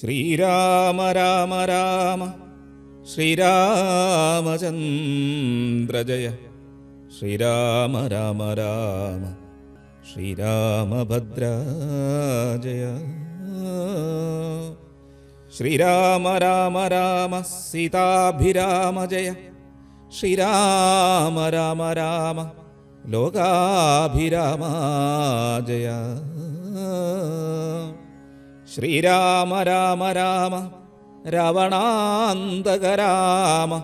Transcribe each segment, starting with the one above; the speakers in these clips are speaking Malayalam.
ശ്രീരാമ രാമ രാമ ശ്രീരാമചന്ദ്ര ജയ. ശ്രീരാമ രാമ രാമ ശ്രീരാമഭദ്ര ജയ. ശ്രീരാമ രാമ രാമ സീതാഭിരാമ ജയ. ശ്രീരാമ രാമ രാമ ലോകാഭിരാമ ജയ. ശ്രീരാമ രാമ രാമ രാവണാന്തക രാമ.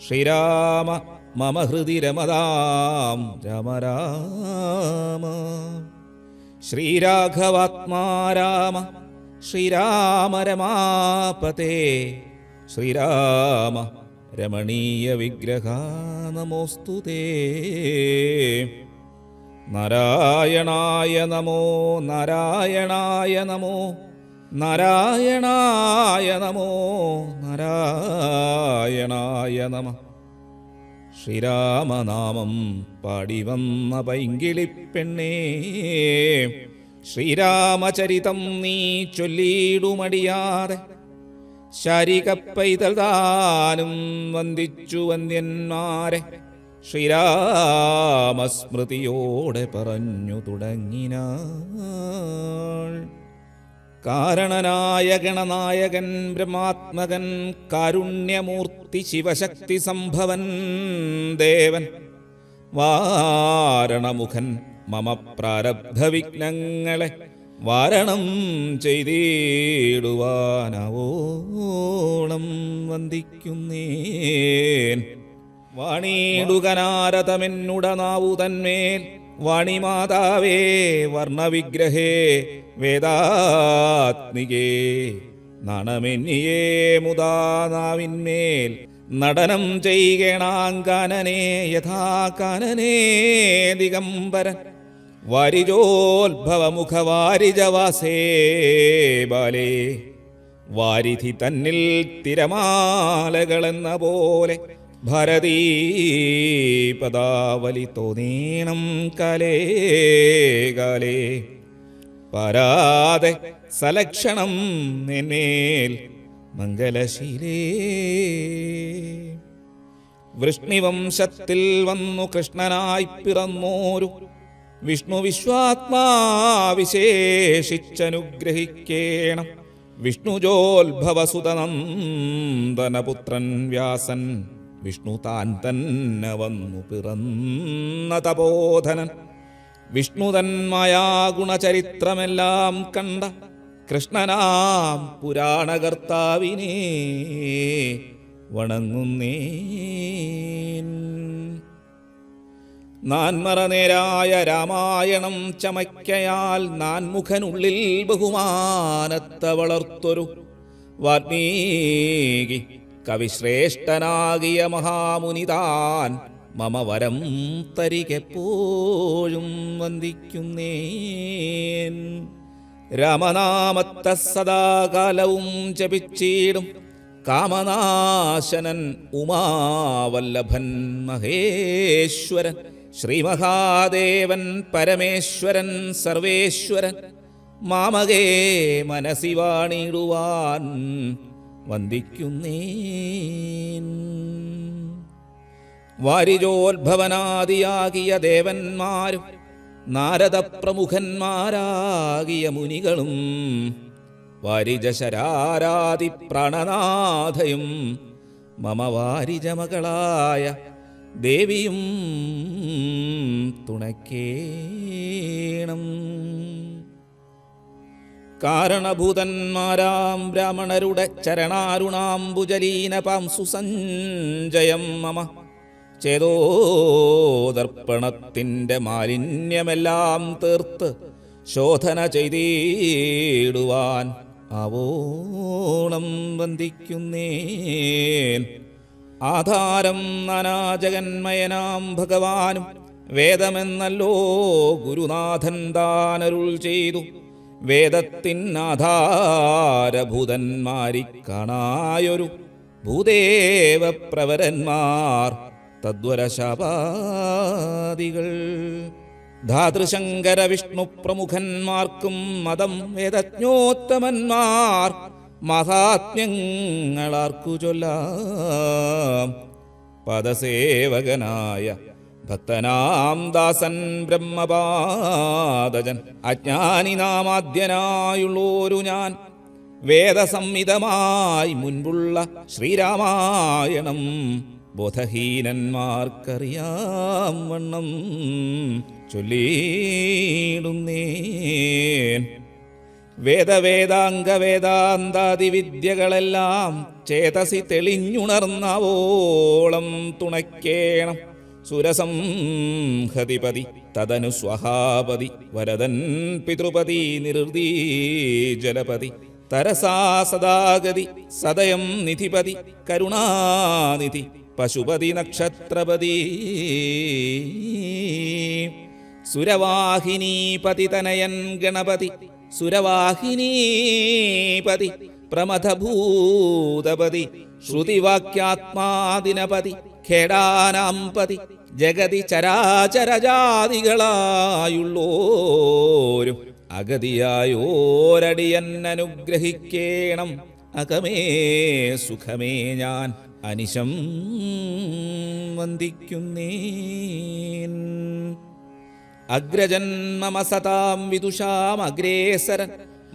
ശ്രീരാമ മമ ഹൃദി രമതാം രാമ രാമ. ശ്രീരാഘവാത്മാ രാമ ശ്രീരാമ രമാപതേ. ശ്രീരാമ രമണീയ വിഗ്രഹ നമോസ്തുതേ. നാരായണായ നമോ നാരായണായ നമോ നാരായണായ നമോ നാരായണായ നമ. ശ്രീരാമനാമം പാടിവന്ന പൈങ്കിളിപ്പെണ്ണേ, ശ്രീരാമചരിതം നീ ചൊല്ലിയിടുമടിയാതെ. ശാരികപ്പൈതൽ താനും വന്ദിച്ചു വന്ദ്യന്മാരെ, ശ്രീരാമസ്മൃതിയോടെ പറഞ്ഞു തുടങ്ങിനാൾ. കാരണനായ ഗണനായകൻ ബ്രഹ്മാത്മകൻ കാരുണ്യമൂർത്തി ശിവശക്തി സംഭവൻ ദേവൻ വാരണമുഖൻ മമ പ്രാരബ്ധ വിഘ്നങ്ങളെ വാരണം ചെയ്തിടുവാനാവോളം വന്ദിക്കുന്നേൻ. വാണിടുകനാരതമെന്നുടനാവു തന്മേൽ വാണിമാതാവേ വർണ്ണവിഗ്രഹേ വേദാത്മികേ. നാണമെന്നിയേ മുതാ നാവിന്മേൽ നടനം ചെയ്യണാങ്കാനനേ യഥാ കാനനേ ദിഗംബരൻ. വാരിജോത്ഭവമുഖ വാരിജവാസേ ബാലേ. വാരിധി തന്നിൽ തിരമാലകളെന്ന പോലെ ഭാരതീ പദാവലി തോന്നീണം കാലേ കാലേ. പാരാതെ സലക്ഷണം മേന്മേൽ മംഗലശീലേ. വൃഷ്ണിവംശത്തിൽ വന്നു കൃഷ്ണനായി പിറന്നോരു വിഷ്ണു വിശ്വാത്മാ വിശേഷിച്ചനുഗ്രഹിക്കേണം. വിഷ്ണുജോത്ഭവസുതനന്ദനപുത്രൻ വ്യാസൻ വിഷ്ണു താൻ തന്നെ വന്നു പിറന്ന തപോധനൻ. വിഷ്ണുതന്മായ ഗുണചരിത്രമെല്ലാം കണ്ട കൃഷ്ണനാം പുരാണകർത്താവിനെ വണങ്ങുന്നേൻ. നാൻമറനേരായ രാമായണം ചമയ്ക്കയാൽ നാൻമുഖനുള്ളിൽ ബഹുമാനത്തെ വളർത്തൊരു വാൽമീകി കവിശ്രേഷ്ഠനാകിയ മഹാമുനിതാൻ മമ വരം തരികെപ്പോഴും വന്ദിക്കുന്നേൻ. രാമനാമത്തെ സദാകാലവും ജപിച്ചിടും കാമനാശനൻ ഉമാവല്ലഭൻ മഹേശ്വരൻ. ശ്രീമഹാദേവൻ പരമേശ്വരൻ സർവേശ്വരൻ മാമകേ മനസി വാണിടുവാൻ വന്ദിക്കുന്നേൻ. വാരിജോത്ഭവനാദിയാകിയ ദേവന്മാരും നാരദപ്രമുഖന്മാരാകിയ മുനികളും വാരിജശരാരാതി പ്രാണനാഥയും മമ വാരിജമകളായ ദേവിയും തുണക്കേണം. കാരണഭൂതന്മാരാം ബ്രാഹ്മണരുടെ ചരണാരുണാംബുജലീന പാംസു സഞ്ജയം മമ. ചേതോദർപ്പണത്തിൻ്റെ മാലിന്യമെല്ലാം തീർത്ത് ശോധന ചെയ്തിടുവാൻ ആവോളം വന്ദിക്കുന്നേൻ. ആധാരം നാനാജഗന്മയനാം ഭഗവാനും വേദമെന്നല്ലോ ഗുരുനാഥൻ താനരുൾ ചെയ്തു. വേദത്തിനാധാരഭൂതന്മാരി കാണായൊരു ഭൂദേവപ്രവരന്മാർ തദ്വരശാപാദികൾ. ധാതൃശങ്കര വിഷ്ണു പ്രമുഖന്മാർക്കും മതം വേദജ്ഞോത്തമന്മാർ മഹാത്മ്യങ്ങളാർക്കു ചൊല്ലാം. പദസേവകനായ ഭക്തനാം ദാസൻ ബ്രഹ്മപാദജൻ, അജ്ഞാനി നാമാദ്യനായുള്ളോരു ഞാൻ, വേദസംഹിതമായി മുൻപുള്ള ശ്രീരാമായണം ബോധഹീനന്മാർക്കറിയാം വണ്ണം ചൊല്ലിയിടുന്നേൻ. വേദവേദാംഗവേദാന്താദി വിദ്യകളെല്ലാം ചേതസി തെളിഞ്ഞുണർന്നവോളം തുണയ്ക്കേണം. സുരസംഹതിപതി തദനു സ്വഹാപതി വരദൻ പിതൃപതി നിർദീ ജലപതി തരസാ സദാഗതി സദയം നിധിപതി കരുണാനിധി പശുപതി നക്ഷത്രപതി സുരവാഹിനീപതി തനയൻ ഗണപതി സുരവാഹിനീപതി പ്രമഥഭൂതപതി ശ്രുതിവാക്യാത്മാദിനപതി ഖേടാനാംപതി ജഗതി ചരാചരജാതികളായുള്ളോരും അഗതിയായോരടിയൻ അനുഗ്രഹിക്കേണം. അകമേ സുഖമേ ഞാൻ അനിശം വന്ദിക്കുന്നേൻ. അഗ്രജന്മമ സതാം വിദുഷാം അഗ്രേസരൻ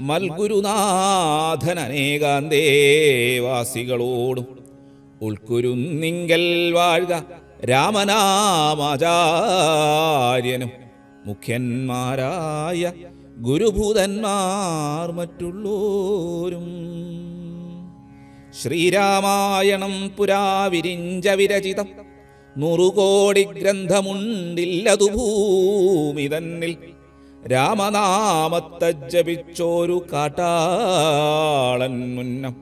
മൽഗുരുനാഥൻ അനേകാന്തേവാസികളോടും ഉൾക്കുരുന്നിങ്കൽ വാഴുക രാമനാമാചാര്യനും മുഖ്യന്മാരായ ഗുരുഭൂതന്മാർ മറ്റുള്ളോരും. ശ്രീരാമായണം പുരാ വിരിഞ്ച വിരചിതം 100 കോടി ഗ്രന്ഥമുണ്ടില്ലതു ഭൂമി തന്നിൽ. രാമനാമത്തെ ജപിച്ചോരു കാട്ടാളൻ മുന്നം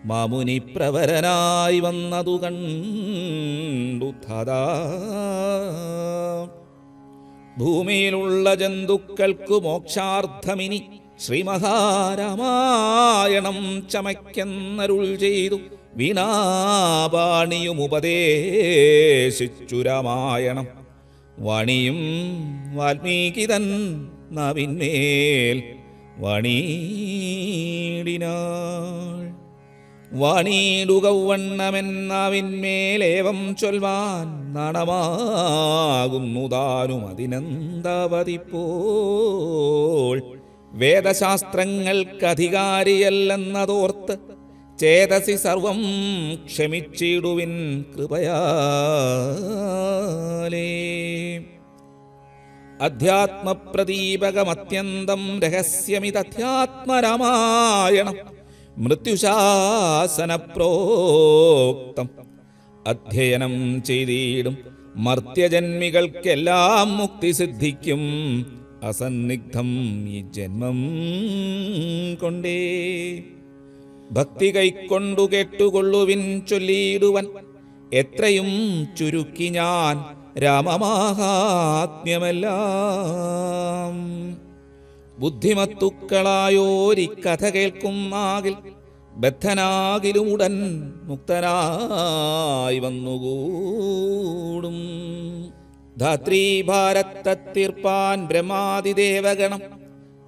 മാമുനി പ്രവരനായി വന്നതു കണ്ടു ധാതാ. ഭൂമിയിലുള്ള ജന്തുക്കൾക്കു മോക്ഷാർത്ഥമിനി ശ്രീമഹാരാമായണം ചമയ്ക്കെന്നരുൾ ചെയ്തു. വീണാപാണിയും ഉപദേശിച്ചു രാമായണം. വാണിയും വാൽമീകിതൻ നാവിന്മേൽ വാണിയിടിനാൾ. വാണിയിടുകവണ്ണമെന്നാവിന്മേലേവം ചൊൽവാൻ നാണമാകുന്നു താനും അതിനന്താവതിപ്പോൾ. വേദശാസ്ത്രങ്ങൾക്കധികാരിയല്ലെന്നതോർത്ത് ചേതസി സർവം ക്ഷമിച്ചിടുവിൻ കൃപയാലേ. അധ്യാത്മപ്രദീപകമത്യന്തം രഹസ്യമിതധ്യാത്മരാമായണം മൃത്യുശാസനപ്രോക്തം. അധ്യയനം ചെയ്തിടും മർത്യജന്മികൾക്കെല്ലാം മുക്തി സിദ്ധിക്കും. അസന്നിഗ്ധം ഈ ജന്മം കൊണ്ടേ. ഭക്തി കൈക്കൊണ്ടു കേട്ടുകൊള്ളുവിൻ ചൊല്ലിയിടുവൻ എത്രയും ചുരുക്കി ഞാൻ രാമമാഹാത്മ്യമെല്ലാം. ബുദ്ധിമത്തുക്കളായോരിക്കഥ കേൾക്കുന്നാകിൽ ബദ്ധനാകിലുമുടൻ മുക്തനായി വന്നുകൂടും. ധാത്രീഭാരത്തെ തീർപ്പാൻ ബ്രഹ്മാതിദേവഗണം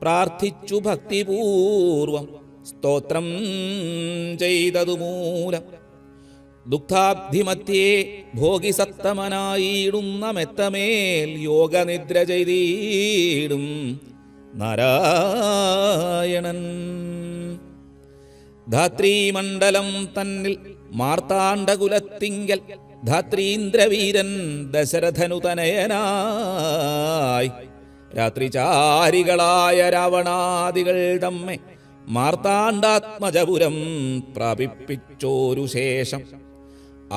പ്രാർത്ഥിച്ചു ഭക്തിപൂർവം സ്തോത്രം ചെയ്തതുമൂലം. ദുഃഖാബ്ധിമധ്യേ ഭോഗിസത്തമനായിടുന്ന മെത്തമേൽ യോഗനിദ്ര ചെയ്തിടും നാരായണൻ. ധാത്രീമണ്ഡലം തന്നിൽ മാർത്താണ്ഡകുലത്തിങ്കൽ ധാത്രീന്ദ്രവീരൻ ദശരഥനുതനയനായി രാത്രിചാരികളായ രാവണാദികൾ തമ്മെ മാർത്താണ്ഡാത്മജപുരം പ്രാപിപ്പിച്ചോരു ശേഷം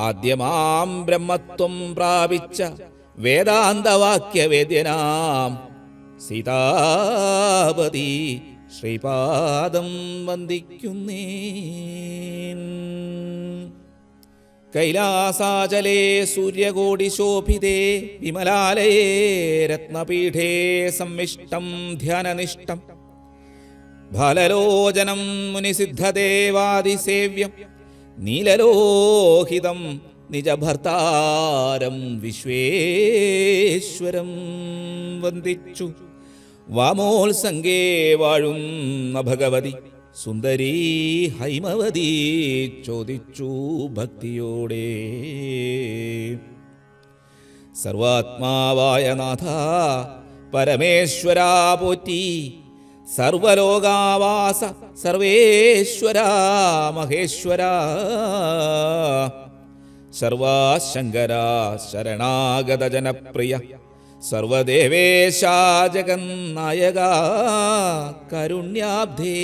ആദ്യമാം ബ്രഹ്മത്വം പ്രാപിച്ച വേദാന്തവാക്യവേദ്യനാം സീതാപതി ശ്രീപാദം വന്ദിക്കുന്നേൻ. കൈലാസാചലേ സൂര്യകോടിശോഭിതേ വിമലാലയേ രത്നപീഠേ സംവിഷ്ടം ധ്യാനനിഷ്ടം ബാലലോചനം മുനിസിദ്ധദേവാദിസേവ്യം നീലലോഹിതം നിജഭർത്താരം വിശ്വേശ്വരം വന്ദിച്ചു. വാമോത്സംഗേ വാഴുന്ന ഭഗവതി സുന്ദരീ ഹൈമവതി ചോദിച്ചു ഭക്തിയോടെ. സർവാത്മാവായ നാഥ പരമേശ്വരാ പോറ്റി, സർവലോകാവാസ സർവേശ്വരാ മഹേശ്വരാ, സർവാശങ്കരാ ശരണാഗത ജനപ്രിയ, സർവദേവേശാ ജഗന്നായക കരുണ്യാബ്ധേ.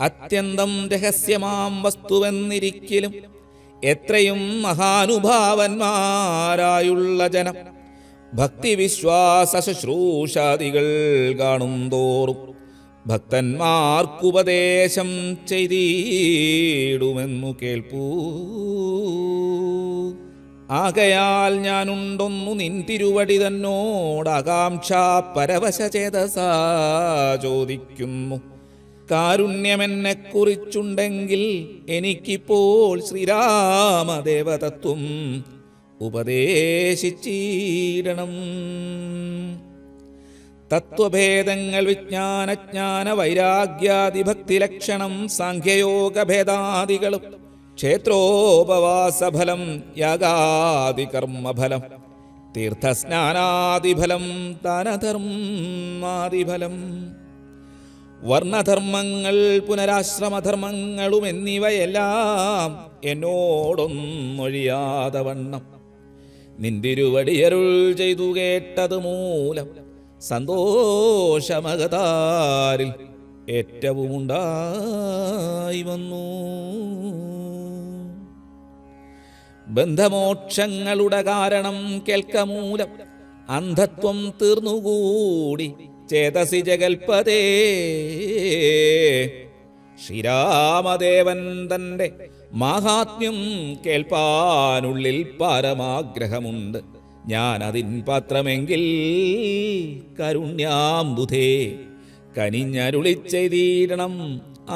അത്യന്തം രഹസ്യമാം വസ്തുവെന്നിരിക്കലും എത്രയും മഹാനുഭാവന്മാരായുള്ള ജനം ഭക്തിവിശ്വാസ ശുശ്രൂഷാദികൾ കാണും തോറും ഭക്തന്മാർക്കുപദേശം ചെയ്തിടുമെന്നു കേൾപ്പൂ. ആകയാൽ ഞാനുണ്ടൊന്നു നിൻ തിരുവടി തന്നോടാകാംക്ഷ പരവശചേതസാ ചോദിക്കുന്നു. കാരുണ്യമെന്നെക്കുറിച്ചുണ്ടെങ്കിൽ എനിക്കിപ്പോൾ ശ്രീരാമദേവതത്വം ഉപദേശിച്ചിടണം. തത്വഭേദങ്ങൾ വിജ്ഞാനജ്ഞാന വൈരാഗ്യാദിഭക്തിലക്ഷണം സാഖ്യയോഗഭേദാദികളും ക്ഷേത്രോപവാസഫലം യാഗാദികർമ്മഫലം തീർത്ഥസ്നാനാദിഫലം ദാനധർമാദിഫലം വർണ്ണധർമ്മങ്ങൾ പുനരാശ്രമധർമ്മങ്ങളും എന്നിവയെല്ലാം എന്നോടൊന്നൊഴിയാതെ വണ്ണം നിന്തിരുവടിയരുൾ ചെയ്തു കേട്ടത് മൂലം സന്തോഷമകതാരിൽ ഏറ്റവും ഉണ്ടായി വന്നു. ബന്ധമോക്ഷങ്ങളുടെ കാരണം കേൾക്കമൂലം അന്ധത്വം തീർന്നുകൂടി ചേതസി ജഗൽപതേ. ശ്രീരാമദേവൻ തൻ്റെ മാഹാത്മ്യം കേൾപ്പാനുള്ളിൽ പരമാഗ്രഹമുണ്ട്. ഞാനതിൻ പാത്രമെങ്കിൽ കരുണ്യാംബുധേ കനിഞ്ഞരുളിച്ചെയ്തിടണം.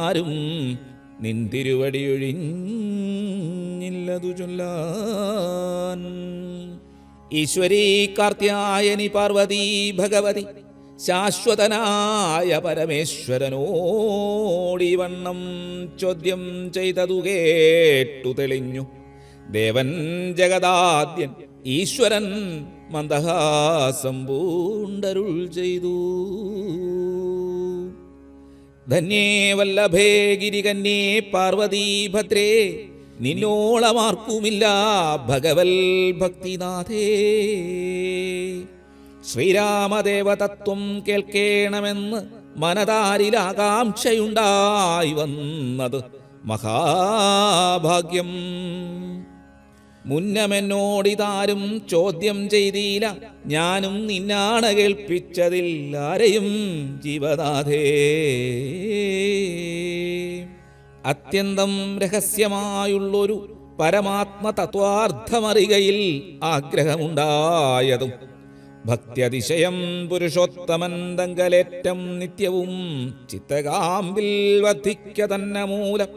ആരും നിൻ തിരുവടിയൊഴിഞ്ഞില്ലതു ചൊല്ലാൻ. ഈശ്വരീ കാർത്യായനി പാർവതി ഭഗവതി ശാശ്വതനായ പരമേശ്വരനോടിവണ്ണം ചോദ്യം ചെയ്തതു കേട്ടു തെളിഞ്ഞു. ദേവൻ ജഗദാദ്യൻ ഈശ്വരൻ മന്ദഹാസം പൂണ്ടരുൾ ചെയ്തു. ധന്യേ വല്ലഭേ ഗിരികന്യേ പാർവതീ ഭദ്രേ നിന്നോളമാർക്കുമില്ല ഭഗവൽ ഭക്തിനാഥേ. ശ്രീരാമദേവതത്വം കേൾക്കേണമെന്ന് മനതാരിൽ ആകാംക്ഷയുണ്ടായി വന്നത് മഹാഭാഗ്യം. മുന്നമെന്നോടിതാരും ചോദ്യം ചെയ്തില്ല, ഞാനും നിന്നാണ് കേൾപ്പിച്ചതിൽ ആരെയും ജീവനാഥേ. അത്യന്തം രഹസ്യമായുള്ളൊരു പരമാത്മ തത്വാർത്ഥമറികയിൽ ആഗ്രഹമുണ്ടായതും ഭക്ത്യതിശയം പുരുഷോത്തമൻ തങ്കലേറ്റം നിത്യവും ചിത്തകാമ്പിൽ വർദ്ധിക്ക തന്നെ മൂലം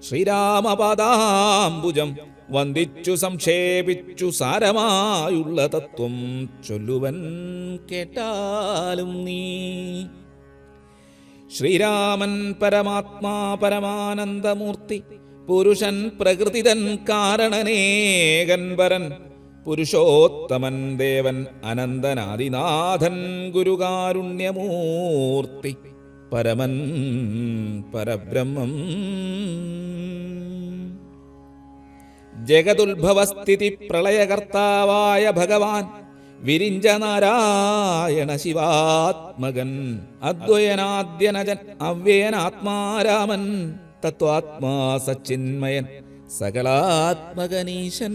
ശ്രീരാമപാദാംബുജം വന്ദിച്ചു സംക്ഷേപിച്ചു സാരമായുള്ള തത്വം ചൊല്ലുവൻ കേട്ടാലും നീ. ശ്രീരാമൻ പരമാത്മാ പരമാനന്ദമൂർത്തി പുരുഷൻ പ്രകൃതിതൻ കാരണനേകൻ വരൻ പുരുഷോത്തമൻ ദേവൻ അനന്തനാദിനാഥൻ ഗുരുകാരുണ്യമൂർത്തി പരമൻ പരബ്രഹ്മം. ജഗതുത്ഭവസ്ഥിതി പ്രളയകർത്താവായ ഭഗവാൻ വിരിഞ്ച നാരായണ ശിവാത്മകൻ അദ്വയനാദ്യനജൻ അവ്യയനാത്മാരാമൻ തത്വാത്മാ സച്ചിന്മയൻ സകലാത്മകനീശൻ.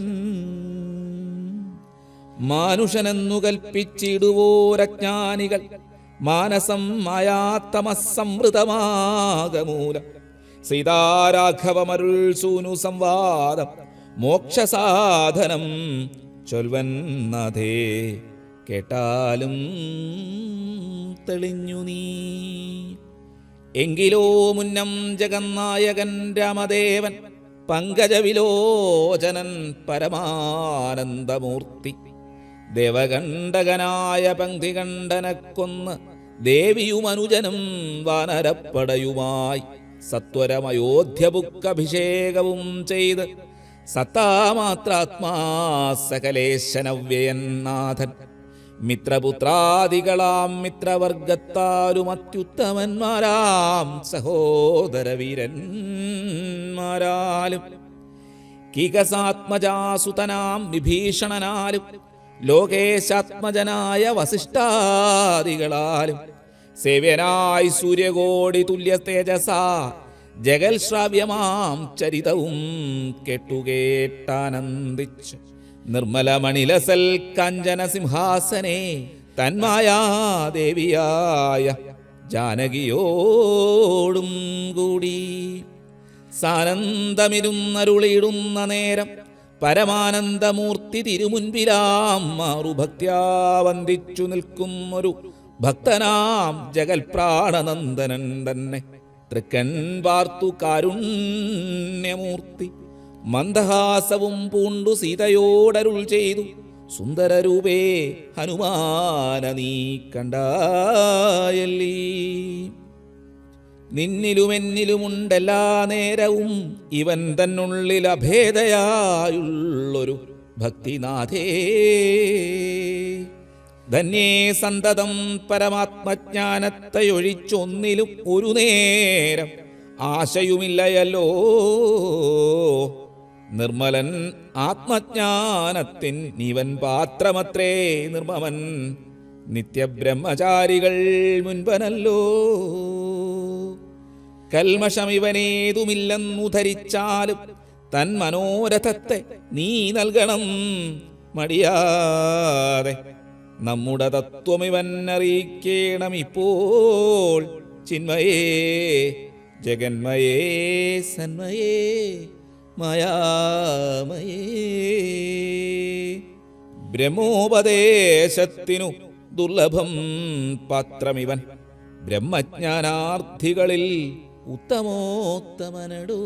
മാനുഷനെന്നു കൽപ്പിച്ചിടുവോരജ്ഞാനികൾ മാനസം മായാത്തമസംവൃതമാകമൂലം സീതാരാഘവമരുൾ സൂനു സംവാദം മോക്ഷസാധനം ചൊൽവൻ നാഥേ കേട്ടാലും തെളിഞ്ഞു നീ. എങ്കിലോ മുന്നം ജഗന്നായകൻ രാമദേവൻ പങ്കജവിലോചനൻ പരമാനന്ദമൂർത്തി ദേവകണ്ഠകനായ പങ്ക്തികണ്ഠനെ കൊന്ന് ദേവിയും അനുജനും വാനരപ്പടയുമായി സത്വരമയോധ്യബുക്കഭിഷേകവും ചെയ്ത് സത്താമാത്രാത്മാ സകലേശനവ്യയൻ നാഥൻ മിത്രപുത്രാദികളാം മിത്രവർഗത്താലും അത്യുത്തമന്മാരാം സഹോദരവീരന്മാരാലും കികസാത്മജാസുതനാം വിഭീഷണനാലും ലോകേശാത്മജനായ വസിഷ്ഠാദികളാലും സേവ്യനായി സൂര്യകോടി തുല്യ തേജസാ ജഗൽ ശ്രാവ്യമാം ചരിതവും കേട്ടുകേട്ടാനന്ദിച്ച് നിർമ്മലമണിലസൽ കാഞ്ചന സിംഹാസനേ തന്മായാദേവിയായ ജാനകിയോടും കൂടി സാനന്ദമിരുന്നരുളിയിടുന്ന നേരം പരമാനന്ദമൂർത്തി തിരുമുൻപിലാം മാറുഭക്ത്യാ വന്ദിച്ചു നിൽക്കും ഒരു ഭക്തനാം ജഗൽപ്രാണനന്ദനൻ തന്നെ തൃക്കൻ പാർത്തു കാരുണ്യമൂർത്തി മന്ദഹാസവും പൂണ്ടു സീതയോടരുൾ ചെയ്തു സുന്ദരരൂപേ ഹനുമാന നീ കണ്ടായല്ലീ നിന്നിലുമെന്നിലുമുണ്ടെല്ലാ നേരവും ഇവൻ തന്നുള്ളിൽ അഭേദയായുള്ളൊരു ഭക്തിനാഥേ ധന്യേ സന്തതം പരമാത്മജ്ഞാനത്തെയൊഴിച്ചൊന്നിലും ഒരു നേരം ആശയുമില്ലയല്ലോ നിർമ്മലൻ ആത്മജ്ഞാനത്തിൻ നീവൻ പാത്രമത്രേ നിർമ്മമൻ നിത്യബ്രഹ്മചാരികൾ മുൻപനല്ലോ കൽമഷമിവനേതുമില്ലെന്നു ധരിച്ചാലും തൻ മനോരഥത്തെ നീ നൽകണം മടിയാതെ നമ്മുടെ തത്വമിവൻ അറിയിക്കണം ഇപ്പോൾ ചിന്മയേ ജഗന്മയേ സന്മയേ മായാമയേ ബ്രഹ്മോപദേശത്തിനു ദുർലഭം പാത്രമിവൻ ബ്രഹ്മജ്ഞാനാർത്ഥികളിൽ ഉത്തമോത്തമനടോ